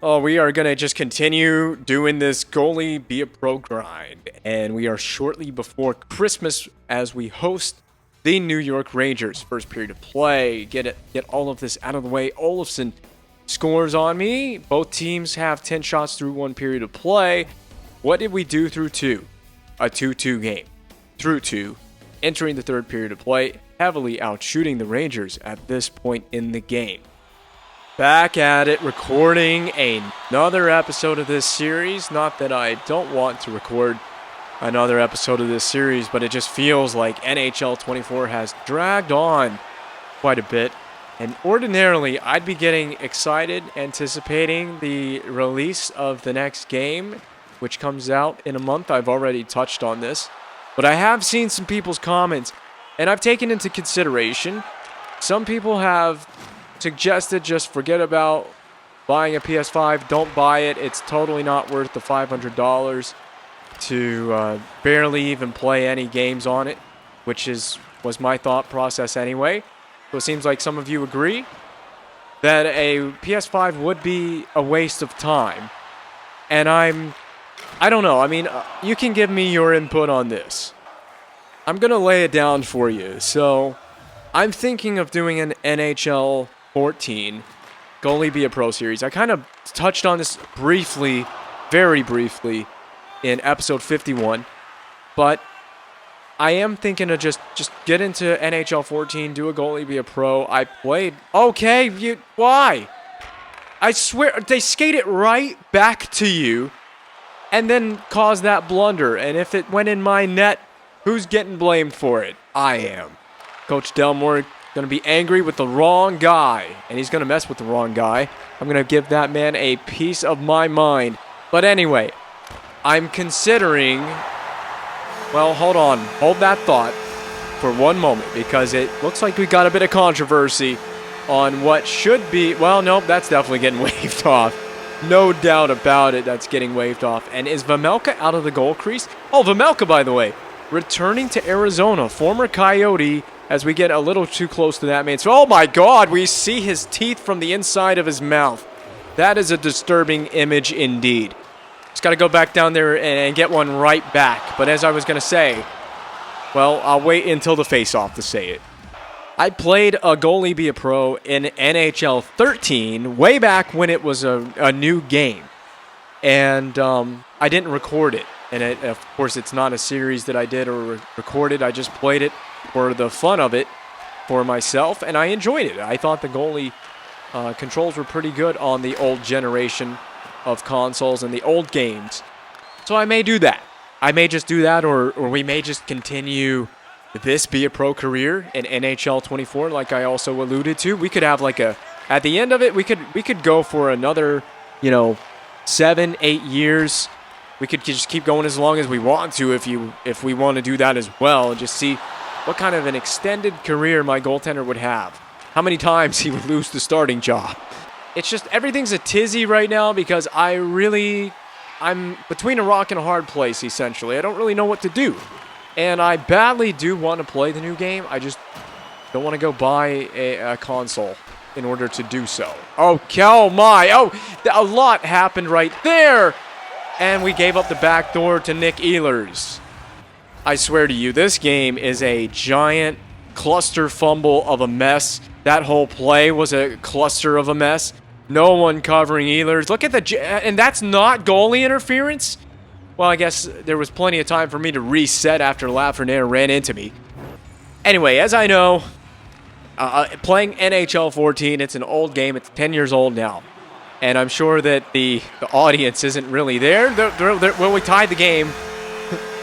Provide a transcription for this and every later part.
Oh, we are going to just continue doing this goalie be a pro grind. And we are shortly before Christmas as we host the New York Rangers. First period of play. Get all of this out of the way. Olofsson scores on me. Both teams have 10 shots through one period of play. What did we do through two? A 2-2 game. Through two. Entering the third period of play. Heavily outshooting the Rangers at this point in the game. Back at it, recording another episode of this series. Not that I don't want to record another episode of this series, but it just feels like NHL 24 has dragged on quite a bit. And ordinarily, I'd be getting excited, anticipating the release of the next game, which comes out in a month. I've already touched on this. But I have seen some people's comments, and I've taken into consideration. Some people have suggested just forget about buying a PS5. Don't buy it. It's totally not worth the $500 to barely even play any games on it, which was my thought process anyway. So it seems like some of you agree that a PS5 would be a waste of time. And I don't know. I mean, you can give me your input on this. I'm going to lay it down for you. So I'm thinking of doing an NHL 14 Goalie Be a Pro series. I kind of touched on this briefly, very briefly, in episode 51, but I am thinking to just get into NHL 14, do a Goalie Be a Pro. I played. Okay, why? I swear, they skate it right back to you and then cause that blunder. And if it went in my net, who's getting blamed for it? I am. Coach Delmore going to be angry with the wrong guy, and he's going to mess with the wrong guy. I'm going to give that man a piece of my mind. But anyway, I'm considering. Well, hold on. Hold that thought for one moment, because it looks like we got a bit of controversy on what should be. Well, nope, that's definitely getting waved off. No doubt about it, that's getting waved off. And is Vejmelka out of the goal crease? Oh, Vejmelka, by the way, returning to Arizona, former Coyote, as we get a little too close to that man. So, oh my God, we see his teeth from the inside of his mouth. That is a disturbing image indeed. Just got to go back down there and get one right back. But as I was going to say, well, I'll wait until the face-off to say it. I played a Goalie Be a Pro in NHL 13 way back when it was a new game. And I didn't record it. And of course, it's not a series that I did or recorded. I just played it for the fun of it for myself, and I enjoyed it. I thought the goalie controls were pretty good on the old generation of consoles and the old games. So I may do that. I may just do that, or we may just continue this Be a Pro career in NHL 24, like I also alluded to. We could have at the end of it, we could go for another, 7-8 years. We could just keep going as long as we want to if we want to do that as well, and just see what kind of an extended career my goaltender would have. How many times he would lose the starting job. It's just everything's a tizzy right now because I'm between a rock and a hard place, essentially. I don't really know what to do. And I badly do want to play the new game. I just don't want to go buy a console in order to do so. Oh my. Oh, a lot happened right there. And we gave up the back door to Nick Ehlers. I swear to you, this game is a giant cluster fumble of a mess. That whole play was a cluster of a mess. No one covering Ehlers. Look at and that's not goalie interference? Well, I guess there was plenty of time for me to reset after Lafreniere ran into me. Anyway, as I know, playing NHL 14, it's an old game. It's 10 years old now. And I'm sure that the audience isn't really there. When we tied the game,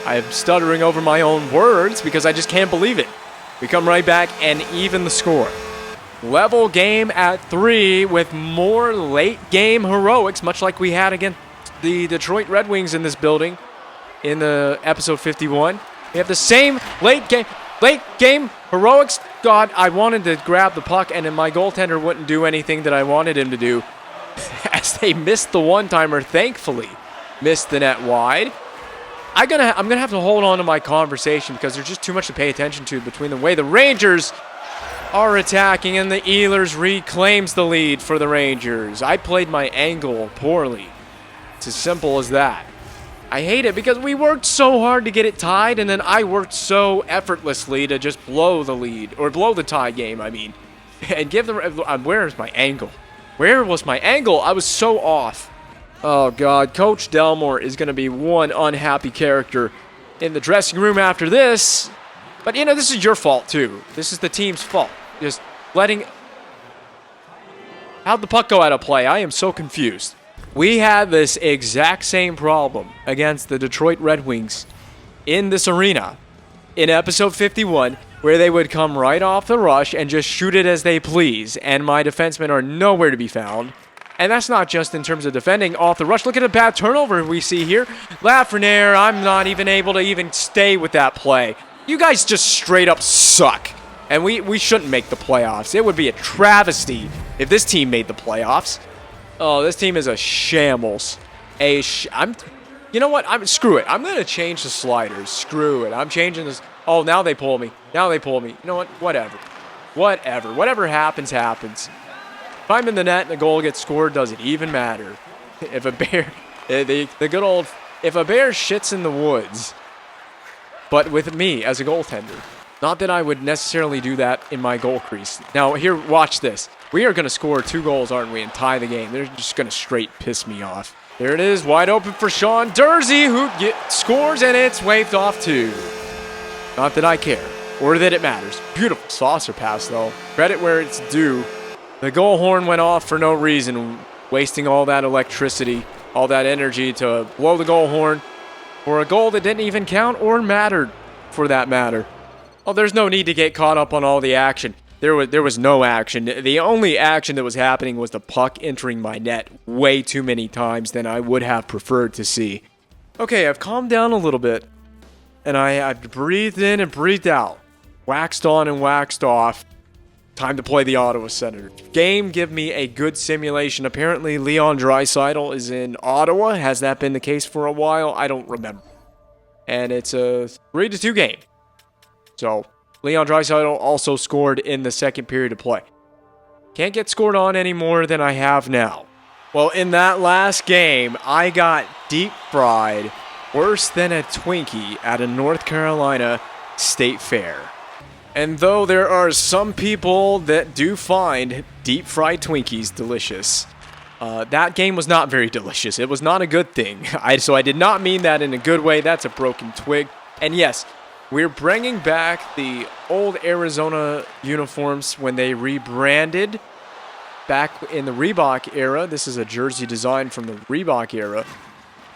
I'm stuttering over my own words because I just can't believe it. We come right back and even the score. Level game at 3 with more late game heroics, much like we had against the Detroit Red Wings in this building in the episode 51. We have the same late game heroics. God, I wanted to grab the puck and then my goaltender wouldn't do anything that I wanted him to do as they missed the one-timer, thankfully. Missed the net wide. I'm gonna have to hold on to my conversation because there's just too much to pay attention to between the way the Rangers are attacking, and the Ehlers reclaims the lead for the Rangers. I played my angle poorly. It's as simple as that. I hate it because we worked so hard to get it tied, and then I worked so effortlessly to just blow the lead, or blow the tie game, I mean. And give them, where's my angle? Where was my angle? I was so off. Oh, God. Coach Delmore is going to be one unhappy character in the dressing room after this. But, you know, this is your fault, too. This is the team's fault. Just letting... How'd the puck go out of play? I am so confused. We had this exact same problem against the Detroit Red Wings in this arena in episode 51, where they would come right off the rush and just shoot it as they please, and my defensemen are nowhere to be found. And that's not just in terms of defending off the rush. Look at the bad turnover we see here. Lafreniere, I'm not even able to even stay with that play. You guys just straight up suck. And we shouldn't make the playoffs. It would be a travesty if this team made the playoffs. Oh, this team is a shambles. You know what? Screw it. I'm going to change the sliders. Screw it. I'm changing this. Oh, now they pull me. Now they pull me. You know what? Whatever. Whatever happens, happens. If I'm in the net and the goal gets scored, doesn't even matter. If a bear, the good old, if a bear shits in the woods, but with me as a goaltender. Not that I would necessarily do that in my goal crease. Now, here, watch this. We are going to score 2 goals, aren't we, and tie the game. They're just going to straight piss me off. There it is, wide open for Sean Durzi, who scores, and it's waved off too. Not that I care, or that it matters. Beautiful saucer pass, though. Credit where it's due. The goal horn went off for no reason, wasting all that electricity, all that energy to blow the goal horn for a goal that didn't even count or mattered, for that matter. Oh, there's no need to get caught up on all the action. There was no action. The only action that was happening was the puck entering my net way too many times than I would have preferred to see. Okay, I've calmed down a little bit, and I've breathed in and breathed out. Waxed on and waxed off. Time to play the Ottawa Senators. Game, give me a good simulation. Apparently, Leon Draisaitl is in Ottawa. Has that been the case for a while? I don't remember. And it's a 3-2 game. So, Leon Draisaitl also scored in the second period of play. Can't get scored on any more than I have now. Well, in that last game, I got deep fried worse than a Twinkie at a North Carolina state fair. And though there are some people that do find deep fried Twinkies delicious, that game was not very delicious. It was not a good thing. So I did not mean that in a good way. That's a broken twig. And yes, we're bringing back the old Arizona uniforms when they rebranded back in the Reebok era. This is a jersey design from the Reebok era.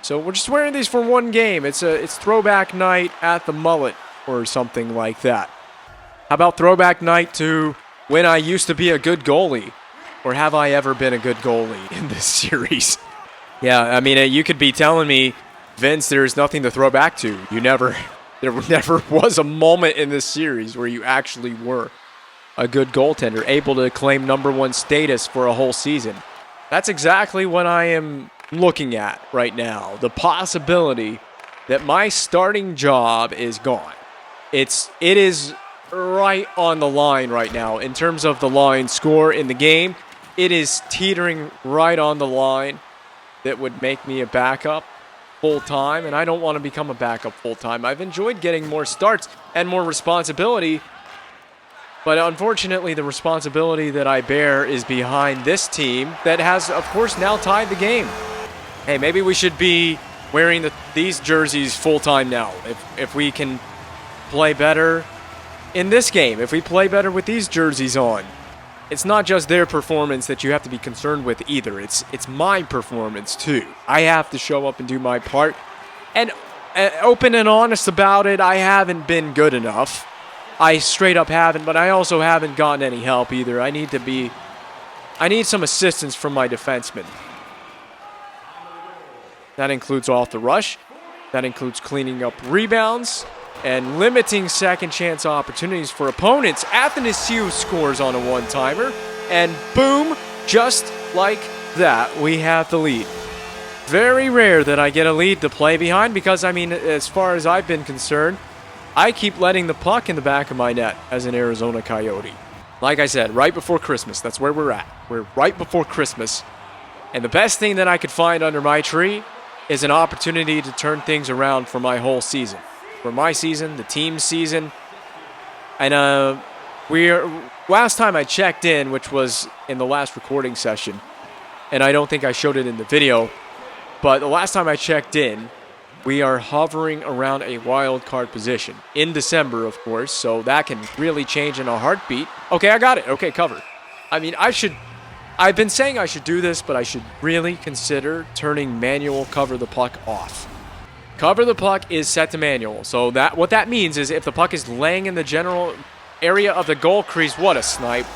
So we're just wearing these for one game. It's throwback night at the Mullet or something like that. How about throwback night to when I used to be a good goalie? Or have I ever been a good goalie in this series? Yeah, I mean, you could be telling me, Vince, there's nothing to throw back to. There never was a moment in this series where you actually were a good goaltender, able to claim #1 status for a whole season. That's exactly what I am looking at right now. The possibility that my starting job is gone. It is right on the line right now in terms of the line score in the game. It is teetering right on the line that would make me a backup full-time, and I don't want to become a backup full-time. I've enjoyed getting more starts and more responsibility, but unfortunately the responsibility that I bear is behind this team that has, of course, now tied the game. Hey, maybe we should be wearing these jerseys full-time now. If we can play better in this game, if we play better with these jerseys on. It's not just their performance that you have to be concerned with either. It's my performance too. I have to show up and do my part. And open and honest about it, I haven't been good enough. I straight up haven't, but I also haven't gotten any help either. I need some assistance from my defensemen. That includes off the rush. That includes cleaning up rebounds and limiting second chance opportunities for opponents. Athanasiou scores on a one-timer, and boom, just like that, we have the lead. Very rare that I get a lead to play behind because, I mean, as far as I've been concerned, I keep letting the puck in the back of my net as an Arizona Coyote. Like I said, right before Christmas. That's where we're at. We're right before Christmas. And the best thing that I could find under my tree is an opportunity to turn things around for my whole season. For my season, the team's season. And last time I checked in, which was in the last recording session, and I don't think I showed it in the video, but the last time I checked in, we are hovering around a wild card position. In December, of course, so that can really change in a heartbeat. Okay, I got it. Okay, covered. I mean, I've been saying I should do this, but I should really consider turning manual cover the puck off. Cover the puck is set to manual, so what that means is if the puck is laying in the general area of the goal crease, what a snipe.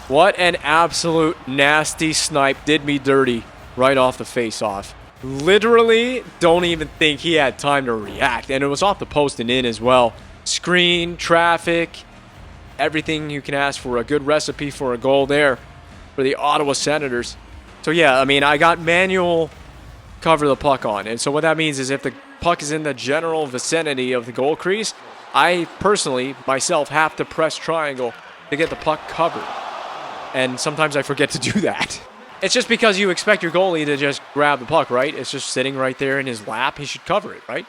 What an absolute nasty snipe. Did me dirty right off the face-off. Literally don't even think he had time to react, and it was off the post and in as well. Screen, traffic, everything you can ask for. A good recipe for a goal there for the Ottawa Senators. So yeah, I mean, I got manual cover the puck on, and so what that means is if the puck is in the general vicinity of the goal crease, I personally myself have to press triangle to get the puck covered, and sometimes I forget to do that. It's just because you expect your goalie to just grab the puck, right? It's just sitting right there in his lap. He should cover it, right?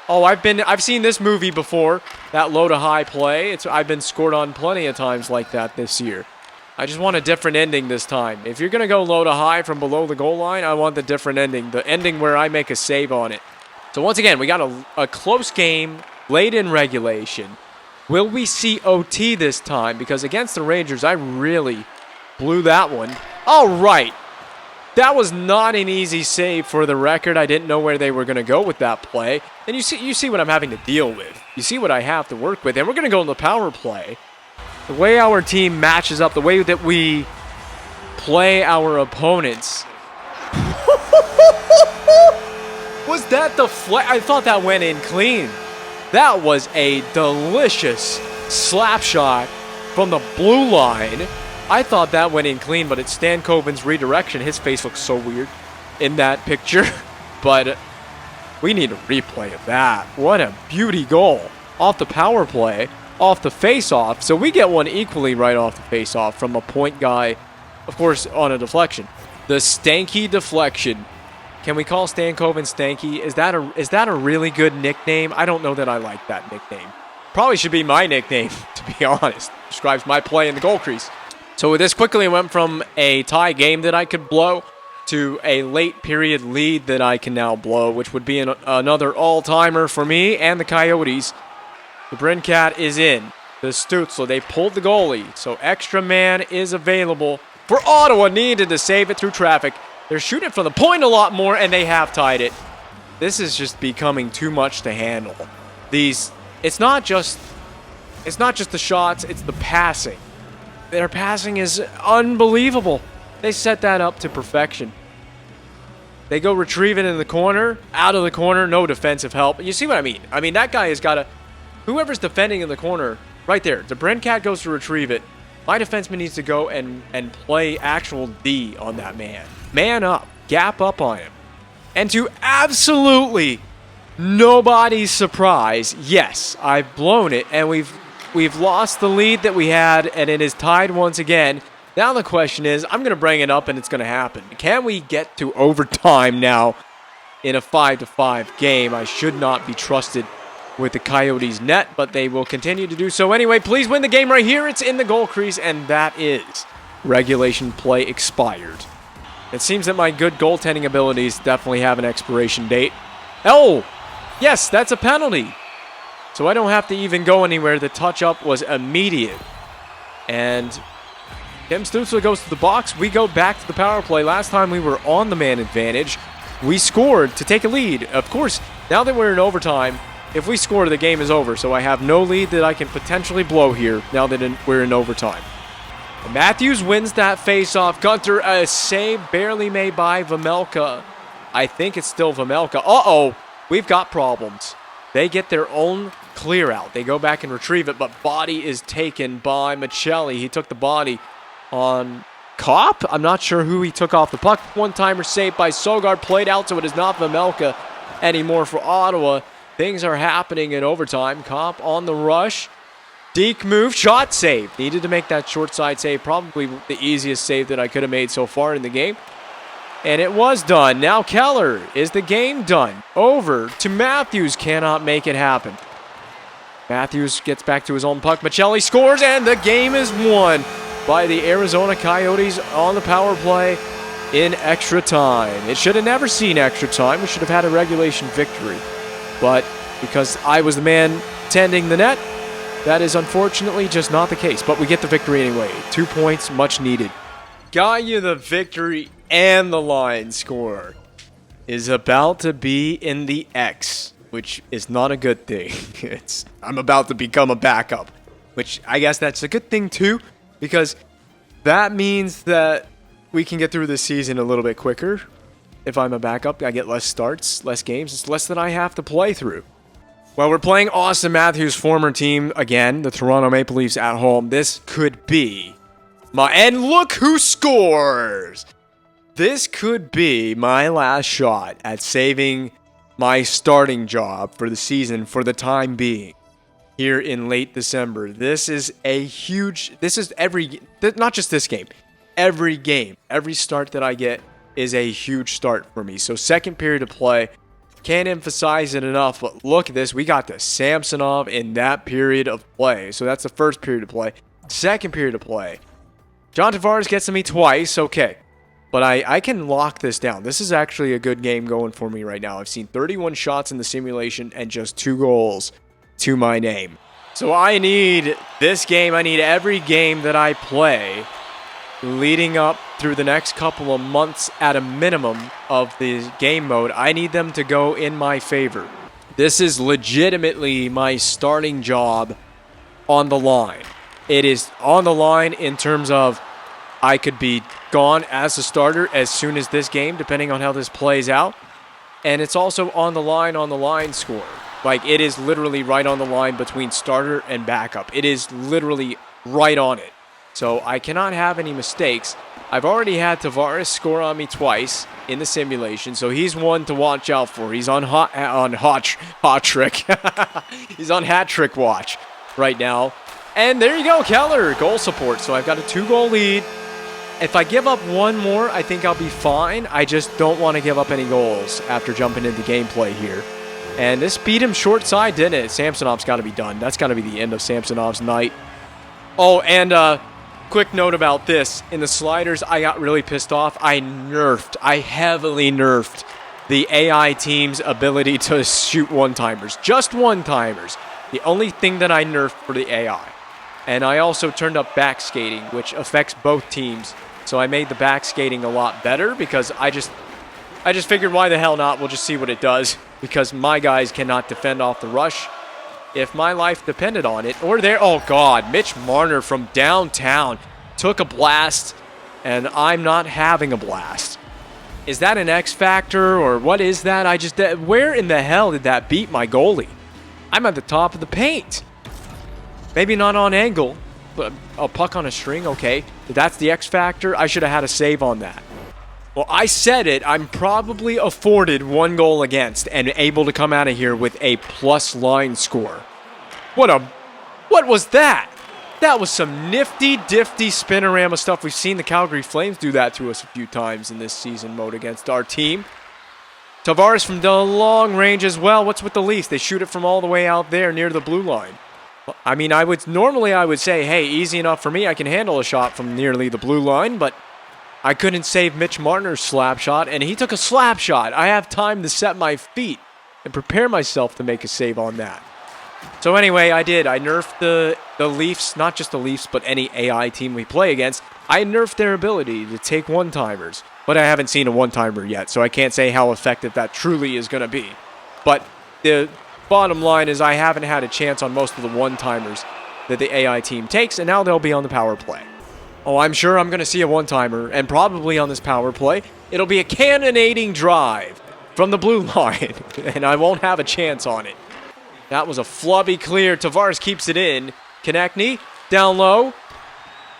Oh, I've seen this movie before, that low to high play. I've been scored on plenty of times like that this year. I just want a different ending this time. If you're going to go low to high from below the goal line, I want the different ending, the ending where I make a save on it. So once again, we got a close game late in regulation. Will we see OT this time? Because against the Rangers, I really blew that one. All right. That was not an easy save for the record. I didn't know where they were going to go with that play. And you see what I'm having to deal with. You see what I have to work with. And we're going to go in the power play. The way our team matches up, the way that we play our opponents. Was that the I thought that went in clean. That was a delicious slap shot from the blue line. I thought that went in clean, but it's Stankoven's redirection. His face looks so weird in that picture. But we need a replay of that. What a beauty goal. Off the power play, off the face-off. So we get one equally right off the face-off from a point guy, of course, on a deflection. The Stanky deflection. Can we call Stankoven Stanky? Is that a really good nickname? I don't know that I like that nickname. Probably should be my nickname, to be honest. Describes my play in the goal crease. So this quickly went from a tie game that I could blow to a late period lead that I can now blow, which would be another all-timer for me and the Coyotes. The Brincat is in. The Stützle, they pulled the goalie, so extra man is available for Ottawa. Needed to save it through traffic. They're shooting from the point a lot more, and they have tied it. This is just becoming too much to handle. It's not just the shots, it's the passing. Their passing is unbelievable. They set that up to perfection. They go retrieve it in the corner, out of the corner, no defensive help. You see what I mean? I mean, that guy has got to... Whoever's defending in the corner, right there, the Brincat goes to retrieve it. My defenseman needs to go and play actual D on that man. Man up. Gap up on him. And to absolutely nobody's surprise, yes, I've blown it, and we've lost the lead that we had, and it is tied once again. Now the question is, I'm going to bring it up, and it's going to happen. Can we get to overtime now in a 5-5 game? I should not be trusted with the Coyotes net, but they will continue to do so anyway. Please win the game right here. It's in the goal crease, and that is regulation play expired. It seems that my good goaltending abilities definitely have an expiration date. Oh, yes, that's a penalty. So I don't have to even go anywhere. The touch-up was immediate. And Tim Stützle goes to the box. We go back to the power play. Last time we were on the man advantage. We scored to take a lead. Of course, now that we're in overtime, if we score, the game is over. So I have no lead that I can potentially blow here now that we're in overtime. And Matthews wins that face-off. Gunter, a save barely made by Vejmelka. I think it's still Vejmelka. Uh-oh, we've got problems. They get their own clear out. They go back and retrieve it, but body is taken by Michelli. He took the body on Kopp. I'm not sure who he took off the puck. One-timer saved by Sogard, played out, so it is not Vejmelka anymore for Ottawa. Things are happening in overtime. Kopp on the rush. Deke move, shot save. Needed to make that short side save. Probably the easiest save that I could have made so far in the game. And it was done. Now Keller, is the game done? Over to Matthews, cannot make it happen. Matthews gets back to his own puck. Michelli scores, and the game is won by the Arizona Coyotes on the power play in extra time. It should have never seen extra time. We should have had a regulation victory. But because I was the man tending the net, that is unfortunately just not the case. But we get the victory anyway. 2 points, much needed. Got you the victory, and the line score is about to be in the X, which is not a good thing. I'm about to become a backup, which I guess that's a good thing too, because that means that we can get through this season a little bit quicker. If I'm a backup, I get less starts, less games. It's less than I have to play through. Well, we're playing Austin Matthews' former team again, the Toronto Maple Leafs at home. This could be and look who scores! This could be my last shot at saving my starting job for the season for the time being here in late December. This is not just this game, every game, every start that I get is a huge start for me. So second period of play, can't emphasize it enough, but look at this. We got the Samsonov in that period of play. So that's the first period of play. Second period of play, John Tavares gets to me twice, okay. But I can lock this down. This is actually a good game going for me right now. I've seen 31 shots in the simulation and just 2 goals to my name. So I need this game. I need every game that I play leading up through the next couple of months at a minimum of the game mode. I need them to go in my favor. This is legitimately my starting job on the line. It is on the line in terms of I could be gone as a starter as soon as this game, depending on how this plays out. And it's also on the line score. Like, it is literally right on the line between starter and backup. It is literally right on it. So I cannot have any mistakes. I've already had Tavares score on me twice in the simulation, so he's one to watch out for. He's on hot trick. He's on hat trick watch right now. And there you go, Keller, goal support. So I've got a 2-goal lead. If I give up one more, I think I'll be fine. I just don't want to give up any goals after jumping into gameplay here. And this beat him short side, didn't it? Samsonov's got to be done. That's got to be the end of Samsonov's night. Oh, and quick note about this. In the sliders, I got really pissed off. I heavily nerfed the AI team's ability to shoot one-timers. Just one-timers. The only thing that I nerfed for the AI. And I also turned up back skating, which affects both teams. So I made the back skating a lot better because I just figured, why the hell not? We'll just see what it does, because my guys cannot defend off the rush. If my life depended on it, oh God, Mitch Marner from downtown took a blast, and I'm not having a blast. Is that an X factor, or what is that? Where in the hell did that beat my goalie? I'm at the top of the paint. Maybe not on angle, but a puck on a string, okay. That's the X factor. I should have had a save on that. Well, I said it. I'm probably afforded 1 goal against and able to come out of here with a plus line score. What was that? That was some nifty, difty spinorama stuff. We've seen the Calgary Flames do that to us a few times in this season mode against our team. Tavares from the long range as well. What's with the Leafs? They shoot it from all the way out there near the blue line. I mean, I would say, hey, easy enough for me. I can handle a shot from nearly the blue line, but I couldn't save Mitch Marner's slap shot, and he took a slap shot. I have time to set my feet and prepare myself to make a save on that. So anyway, I did. I nerfed the Leafs, not just the Leafs, but any AI team we play against. I nerfed their ability to take one-timers, but I haven't seen a one-timer yet, so I can't say how effective that truly is going to be. But the bottom line is I haven't had a chance on most of the one-timers that the AI team takes, and now they'll be on the power play. Oh, I'm sure I'm going to see a one-timer, and probably on this power play, it'll be a cannonading drive from the blue line, and I won't have a chance on it. That was a flubby clear. Tavares keeps it in. Konechny, down low.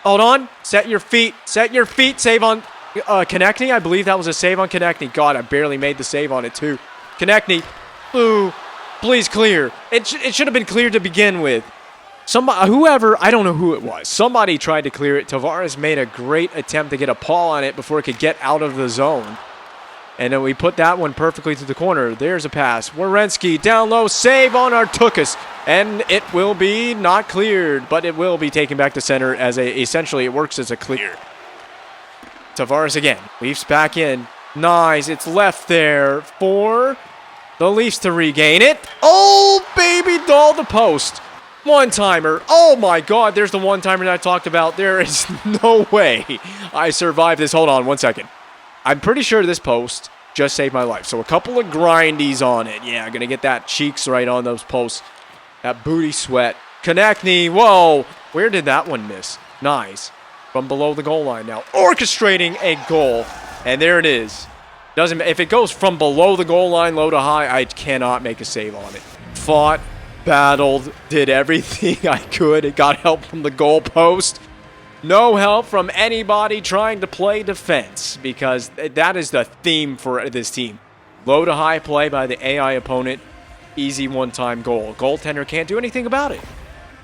Hold on. Set your feet. Set your feet. Save on Konechny. I believe that was a save on Konechny. God, I barely made the save on it, too. Konechny. Ooh. Please clear. It should have been cleared to begin with. Whoever, I don't know who it was. Somebody tried to clear it. Tavares made a great attempt to get a paw on it before it could get out of the zone. And then we put that one perfectly to the corner. There's a pass. Werenski down low, save on Artukas. And it will be not cleared, but it will be taken back to center as essentially it works as a clear. Tavares again, Leafs back in. Nice, it's left there for the Leafs to regain it. Oh, baby doll, the post. One-timer. Oh, my God, there's the one-timer that I talked about. There is no way I survived this. Hold on 1 second. I'm pretty sure this post just saved my life. So a couple of grindies on it. Yeah, going to get that cheeks right on those posts. That booty sweat. Konechny, whoa. Where did that one miss? Nice. From below the goal line now. Orchestrating a goal. And there it is. If it goes from below the goal line, low to high, I cannot make a save on it. Fought, battled, did everything I could. It got help from the goal post. No help from anybody trying to play defense, because that is the theme for this team. Low to high play by the AI opponent. Easy one-time goal. Goaltender can't do anything about it.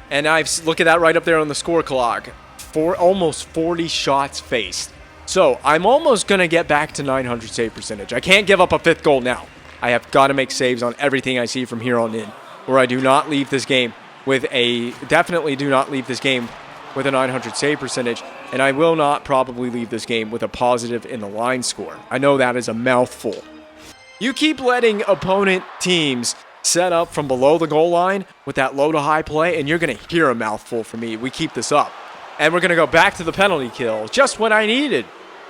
And look at that right up there on the score clock. Almost 40 shots faced. So I'm almost going to get back to 900 save percentage. I can't give up a fifth goal now. I have got to make saves on everything I see from here on in, or I do not leave this game with definitely do not leave this game with a 900 save percentage, and I will not probably leave this game with a positive in the line score. I know that is a mouthful. You keep letting opponent teams set up from below the goal line with that low to high play, and you're going to hear a mouthful from me. We keep this up. And we're going to go back to the penalty kill. Just what I needed.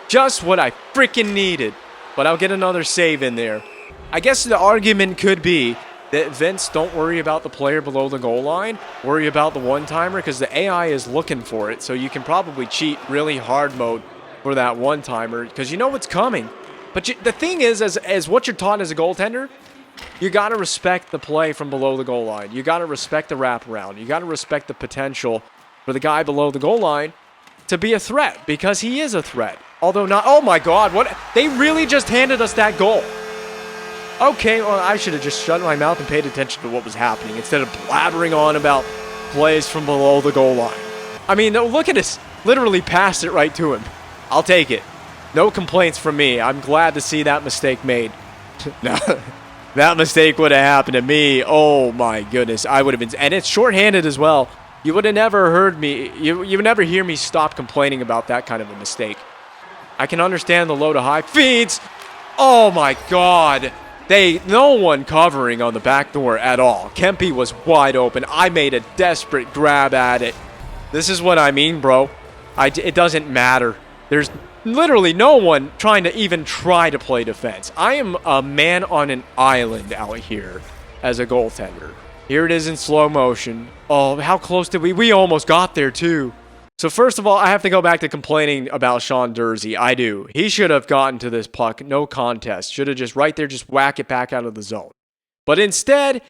Just what I freaking needed. But I'll get another save in there. I guess the argument could be that Vince, don't worry about the player below the goal line. Worry about the one-timer, because the AI is looking for it. So you can probably cheat really hard mode for that one-timer, because you know what's coming. But the thing is, as what you're taught as a goaltender, you got to respect the play from below the goal line. You got to respect the wraparound. You got to respect the potential for the guy below the goal line to be a threat, because he is a threat. Although not, oh my God, what? They really just handed us that goal. Okay, well, I should have just shut my mouth and paid attention to what was happening instead of blabbering on about plays from below the goal line. I mean, look at this. Literally passed it right to him. I'll take it. No complaints from me. I'm glad to see that mistake made. No, that mistake would have happened to me. Oh my goodness. I would have been, and it's shorthanded as well. You would have never heard me, you would never hear me stop complaining about that kind of a mistake. I can understand the low to high feeds. Oh my God. No one covering on the back door at all. Kempe was wide open. I made a desperate grab at it. This is what I mean, bro. It doesn't matter. There's literally no one trying to even try to play defense. I am a man on an island out here as a goaltender. Here it is in slow motion. Oh, how close did we? We almost got there too. So first of all, I have to go back to complaining about Sean Durzi. I do. He should have gotten to this puck, no contest. Should have just right there, just whack it back out of the zone. But instead,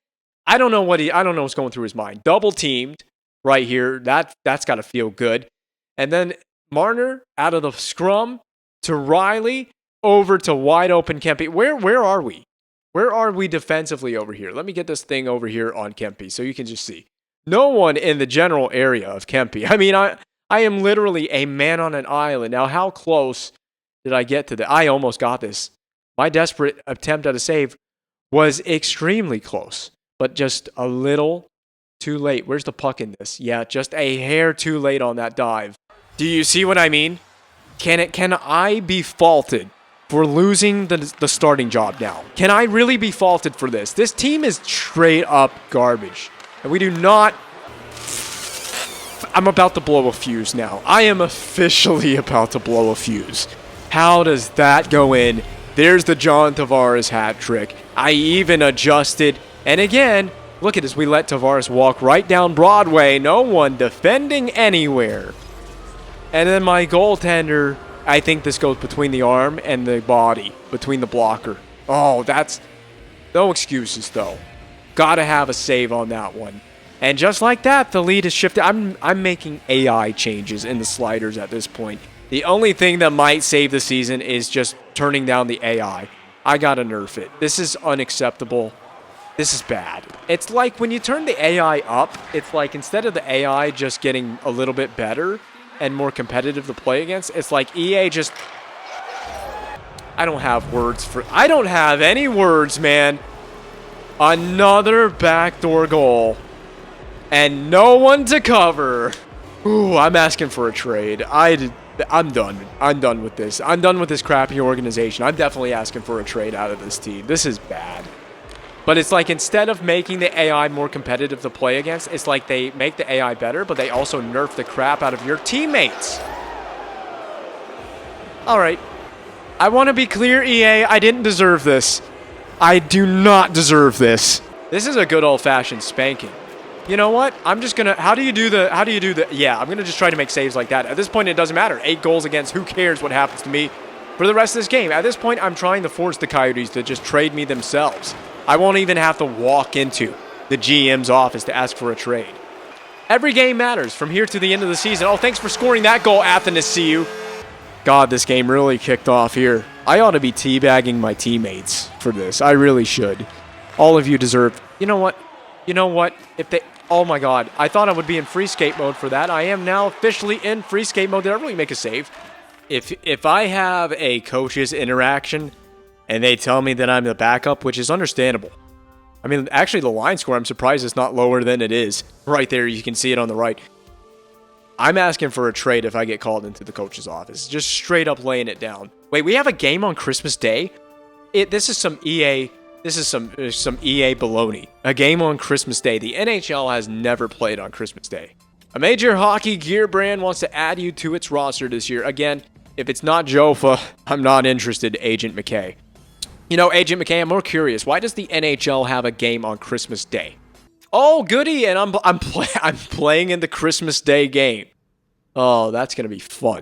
I don't know what's going through his mind. Double teamed right here. That's got to feel good. And then Marner out of the scrum to Riley over to wide open Kempe. Where are we? Where are we defensively over here? Let me get this thing over here on Kempe so you can just see. No one in the general area of Kempe. I mean, I am literally a man on an island. Now, how close did I get to that? I almost got this. My desperate attempt at a save was extremely close, but just a little too late. Where's the puck in this? Yeah, just a hair too late on that dive. Do you see what I mean? Can I be faulted for losing the starting job now? Can I really be faulted for this? This team is straight up garbage. And we do not... I'm about to blow a fuse now. I am officially about to blow a fuse. How does that go in? There's the John Tavares hat trick. I even adjusted. And again, look at this. We let Tavares walk right down Broadway. No one defending anywhere. And then my goaltender, I think this goes between the arm and the body, between the blocker. Oh, that's... No excuses, though. Gotta have a save on that one. And just like that, the lead has shifted. I'm making AI changes in the sliders at this point. The only thing that might save the season is just turning down the AI. I gotta nerf it. This is unacceptable. This is bad. It's like when you turn the AI up, it's like instead of the AI just getting a little bit better and more competitive to play against, it's like EA just... I don't have any words, man. Another backdoor goal. And no one to cover. Ooh, I'm asking for a trade. I'm done. I'm done with this. I'm done with this crappy organization. I'm definitely asking for a trade out of this team. This is bad. But it's like instead of making the AI more competitive to play against, it's like they make the AI better, but they also nerf the crap out of your teammates. All right. I want to be clear, EA. I didn't deserve this. I do not deserve this. This is a good old-fashioned spanking. You know what? I'm just going to... How do you do the... Yeah, I'm going to just try to make saves like that. At this point, it doesn't matter. 8 goals against. Who cares what happens to me for the rest of this game? At this point, I'm trying to force the Coyotes to just trade me themselves. I won't even have to walk into the GM's office to ask for a trade. Every game matters from here to the end of the season. Oh, thanks for scoring that goal, Athanasiou. God, this game really kicked off here. I ought to be teabagging my teammates for this. I really should. All of you deserve... You know what? You know what? If they... Oh my God. I thought I would be in free skate mode for that. I am now officially in free skate mode. Did I really make a save? If I have a coach's interaction and they tell me that I'm the backup, which is understandable. I mean, actually the line score, I'm surprised it's not lower than it is. Right there, you can see it on the right. I'm asking for a trade if I get called into the coach's office. Just straight up laying it down. Wait, we have a game on Christmas Day? This is some EA... This is some EA baloney. A game on Christmas Day. The NHL has never played on Christmas Day. A major hockey gear brand wants to add you to its roster this year. Again, if it's not Jofa, I'm not interested, Agent McKay. You know, Agent McKay, I'm more curious. Why does the NHL have a game on Christmas Day? Oh, goody, and I'm playing in the Christmas Day game. Oh, that's going to be fun.